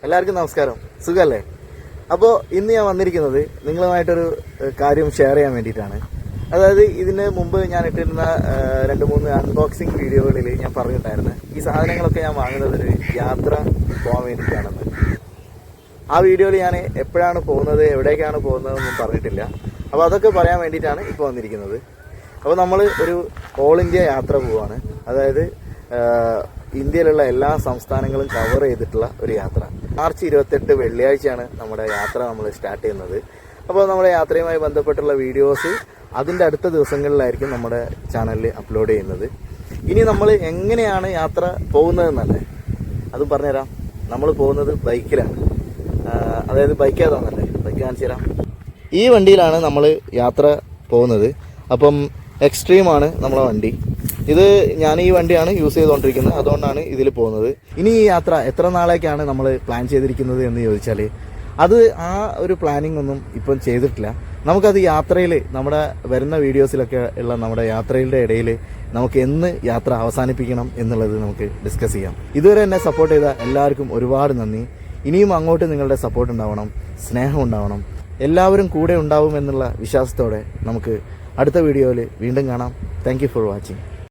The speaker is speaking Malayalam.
എല്ലാവർക്കും നമസ്കാരം. സുഖല്ലേ? അപ്പോൾ ഇന്ന് ഞാൻ വന്നിരിക്കുന്നത് നിങ്ങളുമായിട്ടൊരു കാര്യം ഷെയർ ചെയ്യാൻ വേണ്ടിയിട്ടാണ്. അതായത് ഇതിന് മുമ്പ് ഞാൻ ഇട്ടിരുന്ന 2-3 അൺബോക്സിങ് വീഡിയോകളിൽ ഞാൻ പറഞ്ഞിട്ടായിരുന്നു ഈ സാധനങ്ങളൊക്കെ ഞാൻ വാങ്ങുന്നത് ഒരു യാത്ര പോകാൻ വേണ്ടിയിട്ടാണെന്ന്. ആ വീഡിയോയിൽ ഞാൻ എപ്പോഴാണ് പോകുന്നത്, എവിടേക്കാണ് പോകുന്നതെന്നൊന്നും പറഞ്ഞിട്ടില്ല. അപ്പോൾ അതൊക്കെ പറയാൻ വേണ്ടിയിട്ടാണ് ഇപ്പോൾ വന്നിരിക്കുന്നത്. അപ്പോൾ നമ്മൾ ഒരു ഓൾ ഇന്ത്യ യാത്ര പോവാണ്. അതായത് ഇന്ത്യയിലുള്ള എല്ലാ സംസ്ഥാനങ്ങളും കവർ ചെയ്തിട്ടുള്ള ഒരു യാത്ര. മാർച്ച് 28 വെള്ളിയാഴ്ചയാണ് നമ്മുടെ യാത്ര നമ്മൾ സ്റ്റാർട്ട് ചെയ്യുന്നത്. അപ്പോൾ നമ്മുടെ യാത്രയുമായി ബന്ധപ്പെട്ടുള്ള വീഡിയോസ് അതിൻ്റെ അടുത്ത ദിവസങ്ങളിലായിരിക്കും നമ്മുടെ ചാനലിൽ അപ്ലോഡ് ചെയ്യുന്നത്. ഇനി നമ്മൾ എങ്ങനെയാണ് യാത്ര പോകുന്നതെന്നല്ലേ അതും പറഞ്ഞുതരാം. നമ്മൾ പോകുന്നത് ബൈക്കിലാണ്. അതായത് ബൈക്ക് ഏതാണെന്നല്ലേ, ബൈക്ക് കാണിച്ചു തരാം. ഈ വണ്ടിയിലാണ് നമ്മൾ യാത്ര പോകുന്നത്. അപ്പം എക്സ്ട്രീമാണ് നമ്മളെ വണ്ടി. ഇത് ഞാൻ ഈ വണ്ടിയാണ് യൂസ് ചെയ്തുകൊണ്ടിരിക്കുന്നത്, അതുകൊണ്ടാണ് ഇതിൽ പോകുന്നത്. ഇനി ഈ യാത്ര എത്ര നാളേക്കാണ് നമ്മൾ പ്ലാൻ ചെയ്തിരിക്കുന്നത് എന്ന് ചോദിച്ചാൽ അത് ആ ഒരു പ്ലാനിങ് ഒന്നും ഇപ്പം ചെയ്തിട്ടില്ല. നമുക്കത് യാത്രയിൽ നമ്മുടെ വരുന്ന വീഡിയോസിലൊക്കെ ഉള്ള നമ്മുടെ യാത്രയുടെ ഇടയിൽ നമുക്ക് എന്ന് യാത്ര അവസാനിപ്പിക്കണം എന്നുള്ളത് നമുക്ക് ഡിസ്കസ് ചെയ്യാം. ഇതുവരെ എന്നെ സപ്പോർട്ട് ചെയ്ത എല്ലാവർക്കും ഒരുപാട് നന്ദി. ഇനിയും അങ്ങോട്ട് നിങ്ങളുടെ സപ്പോർട്ട് ഉണ്ടാവണം, സ്നേഹം ഉണ്ടാവണം. എല്ലാവരും കൂടെ ഉണ്ടാവും എന്നുള്ള വിശ്വാസത്തോടെ നമുക്ക് അടുത്ത വീഡിയോയിൽ വീണ്ടും കാണാം. Thank you for watching.